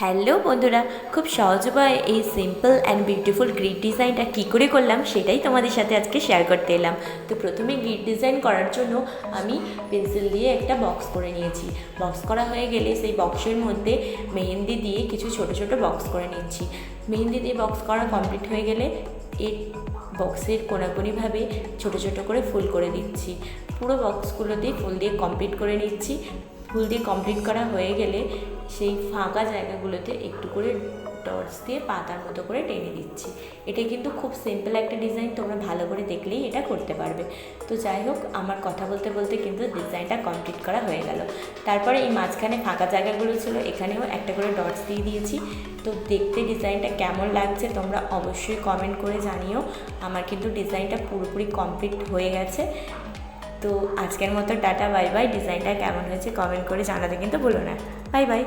Hello বন্ধুরা, খুব সহজ উপায়ে এই সিম্পল অ্যান্ড বিউটিফুল গ্রিড ডিজাইনটা কী করে করলাম সেটাই তোমাদের সাথে আজকে শেয়ার করতে এলাম। তো প্রথমে গ্রিড ডিজাইন করার জন্য আমি পেন্সিল দিয়ে একটা বক্স করে নিয়েছি। বক্স করা হয়ে গেলে সেই বক্সের মধ্যে মেহেন্দি দিয়ে কিছু ছোট ছোট বক্স করে নিচ্ছি। মেহেন্দি দিয়ে বক্স করা কমপ্লিট হয়ে গেলে এই বক্সের কোনাকুনিভাবে ছোট ছোট করে ফুল করে দিচ্ছি। পুরো বক্সগুলোতেই ফুল দিয়ে কমপ্লিট করে নিচ্ছি। ফুল দিয়ে কমপ্লিট করা হয়ে গেলে সেই ফাঁকা জায়গাগুলোতে একটু করে ডটস দিয়ে পাতার মতো করে টেনে দিচ্ছি। এটা কিন্তু খুব সিম্পল একটা ডিজাইন, তোমরা ভালো করে দেখলেই এটা করতে পারবে। তো যাই হোক, আমার কথা বলতে বলতে কিন্তু ডিজাইনটা কমপ্লিট করা হয়ে গেল। তারপরে এই মাঝখানে ফাঁকা জায়গাগুলো ছিল, এখানেও একটা করে ডটস দিয়ে দিয়েছি। তো দেখতে ডিজাইনটা কেমন লাগছে তোমরা অবশ্যই কমেন্ট করে জানিও। আমার কিন্তু ডিজাইনটা পুরোপুরি কমপ্লিট হয়ে গেছে। তো আজকের মতো টাটা, বাই বাই। ডিজাইনটা কেমন হয়েছে কমেন্ট করে জানাতে কিন্তু ভুলো না। Bye bye.